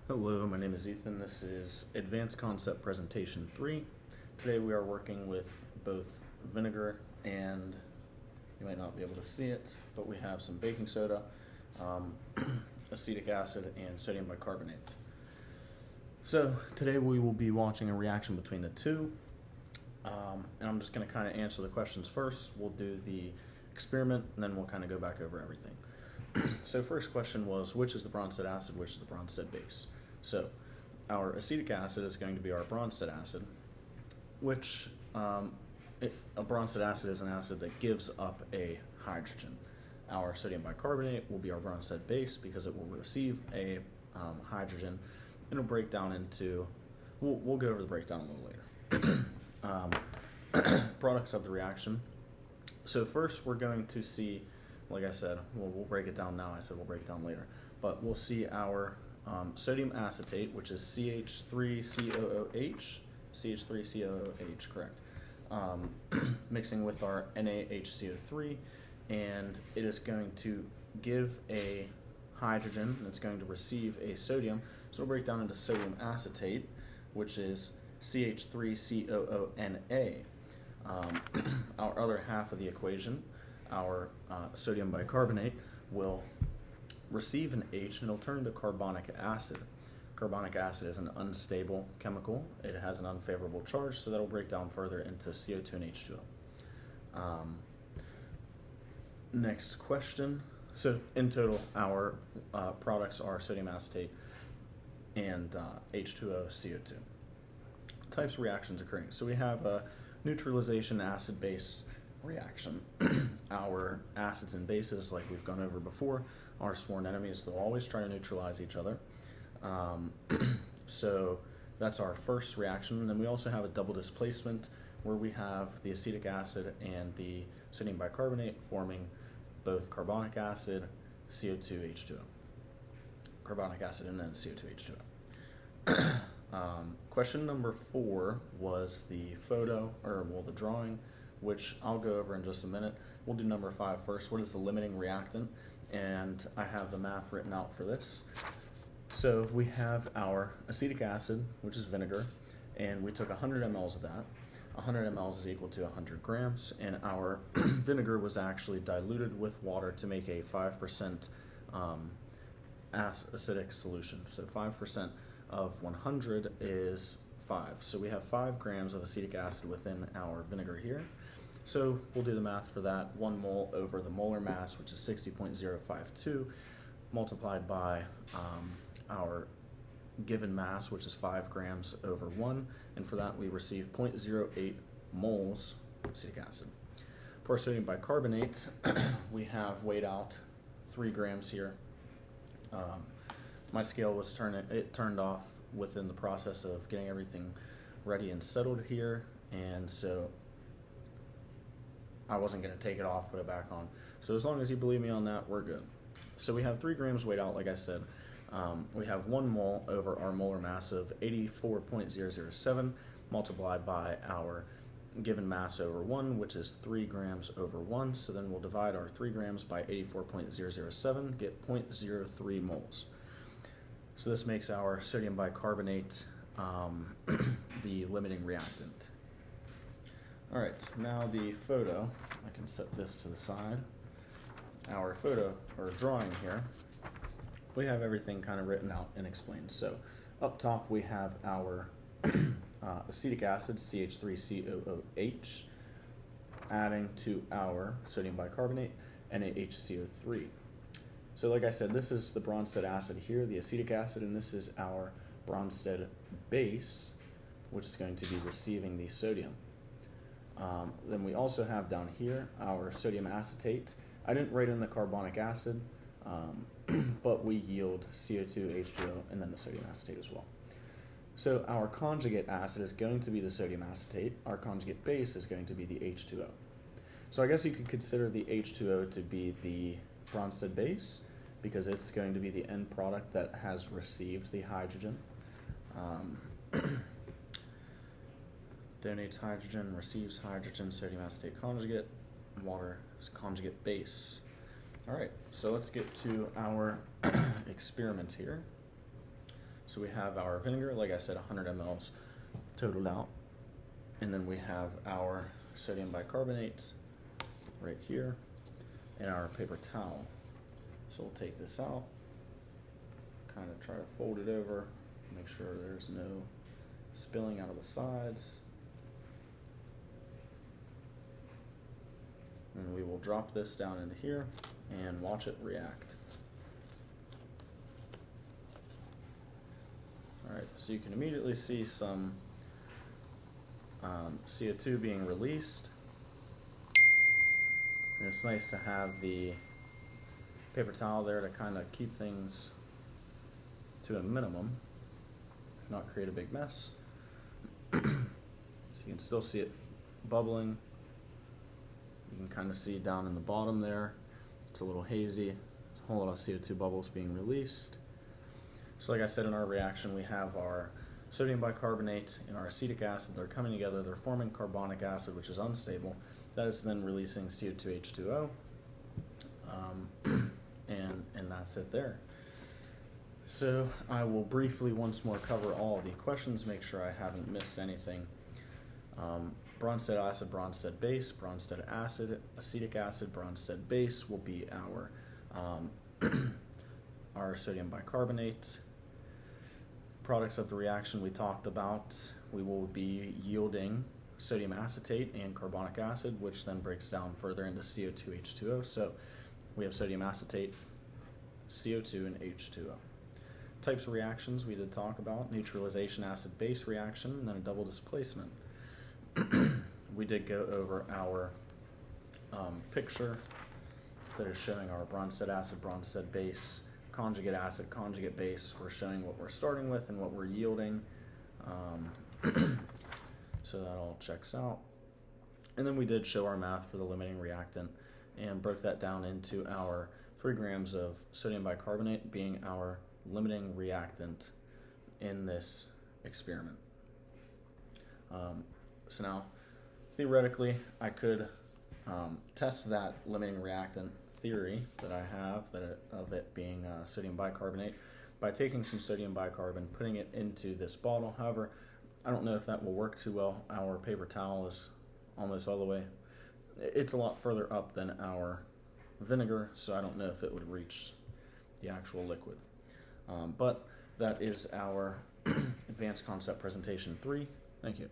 Hello, my name is Ethan. This is Advanced Concept Presentation 3. Today we are working with both vinegar and, you might not be able to see it, but we have some baking soda, acetic acid, and sodium bicarbonate. So today we will be watching a reaction between the two, and I'm just going to kind of answer the questions first. We'll do the experiment, and then we'll kind of go back over everything. So first question was, which is the Bronsted acid, which is the Bronsted base? So our acetic acid is going to be our Bronsted acid, which a Bronsted acid is an acid that gives up a hydrogen. Our sodium bicarbonate will be our Bronsted base because it will receive a hydrogen, and it'll break down into, we'll go over the breakdown a little later. Products of the reaction. So first we're going to see, like I said, we'll break it down now. I said we'll break it down later. But we'll see our sodium acetate, which is CH3COOH, CH3COOH, correct, mixing with our NaHCO3, and it is going to give a hydrogen, and it's going to receive a sodium, so it'll break down into sodium acetate, which is CH3COONA. Our other half of the equation, our sodium bicarbonate, will receive an H and it'll turn into carbonic acid. Carbonic acid is an unstable chemical. It has an unfavorable charge, so that'll break down further into CO2 and H2O. Next question. So in total, our products are sodium acetate and H2O, CO2. Types of reactions occurring. So we have a neutralization acid-base reaction. Our acids and bases, like we've gone over before, are sworn enemies. They'll always try to neutralize each other. So that's our first reaction. And then we also have a double displacement where we have the acetic acid and the sodium bicarbonate forming both carbonic acid, CO2, H2O. Carbonic acid and then CO2, H2O. Question number 4 was the the drawing, which I'll go over in just a minute. We'll do number 5 first. What is the limiting reactant? And I have the math written out for this. So we have our acetic acid, which is vinegar, and we took 100 mLs of that. 100 mLs is equal to 100 grams, and our vinegar was actually diluted with water to make a 5% acidic solution. So 5% of 100 is 5. So we have 5 grams of acetic acid within our vinegar here. So we'll do the math for that. 1 mole over the molar mass, which is 60.052, multiplied by our given mass, which is 5 grams over 1. And for that, we receive 0.08 moles acetic acid. For our sodium bicarbonate, we have weighed out 3 grams here. My scale was turned off within the process of getting everything ready and settled here, and so I wasn't going to take it off, put it back on. So as long as you believe me on that, we're good. So we have 3 grams weighed out, like I said. We have 1 mole over our molar mass of 84.007 multiplied by our given mass over 1, which is 3 grams over 1. So then we'll divide our 3 grams by 84.007, get 0.03 moles. So this makes our sodium bicarbonate the limiting reactant. All right, now the photo, I can set this to the side. Our photo, or drawing here, we have everything kind of written out and explained. So up top we have our acetic acid, CH3COOH, adding to our sodium bicarbonate, NaHCO3. So like I said, this is the Bronsted acid here, the acetic acid, and this is our Bronsted base, which is going to be receiving the sodium. Then we also have down here our sodium acetate. I didn't write in the carbonic acid, but we yield CO2, H2O, and then the sodium acetate as well. So our conjugate acid is going to be the sodium acetate. Our conjugate base is going to be the H2O. So I guess you could consider the H2O to be the Bronsted base because it's going to be the end product that has received the hydrogen. Donates hydrogen, receives hydrogen, sodium acetate conjugate, water is conjugate base. All right, so let's get to our experiment here. So we have our vinegar, like I said, 100 mLs totaled out. And then we have our sodium bicarbonate right here and our paper towel. So we'll take this out, kind of try to fold it over, make sure there's no spilling out of the sides. And we will drop this down into here and watch it react. Alright, so you can immediately see some CO2 being released. And it's nice to have the paper towel there to kind of keep things to a minimum, not create a big mess. So you can still see it bubbling. You can kind of see down in the bottom there, it's a little hazy. There's a whole lot of CO2 bubbles being released. So like I said, in our reaction, we have our sodium bicarbonate and our acetic acid. They're coming together, they're forming carbonic acid, which is unstable. That is then releasing CO2H2O, and that's it there. So I will briefly once more cover all the questions, make sure I haven't missed anything. Bronsted acid, Bronsted base, Bronsted acid, acetic acid, Bronsted base will be our our sodium bicarbonate. Products of the reaction we talked about, we will be yielding sodium acetate and carbonic acid, which then breaks down further into CO2H2O. So we have sodium acetate, CO2, and H2O. Types of reactions we did talk about: neutralization acid-base reaction, and then a double displacement. We did go over our picture that is showing our Bronsted acid, Bronsted base, conjugate acid, conjugate base. We're showing what we're starting with and what we're yielding. So that all checks out. And then we did show our math for the limiting reactant and broke that down into our 3 grams of sodium bicarbonate being our limiting reactant in this experiment. So now, theoretically, I could test that limiting reactant theory that I have of it being sodium bicarbonate by taking some sodium bicarbonate, putting it into this bottle. However, I don't know if that will work too well. Our paper towel is almost all the way. It's a lot further up than our vinegar, so I don't know if it would reach the actual liquid. But that is our advanced concept presentation 3. Thank you.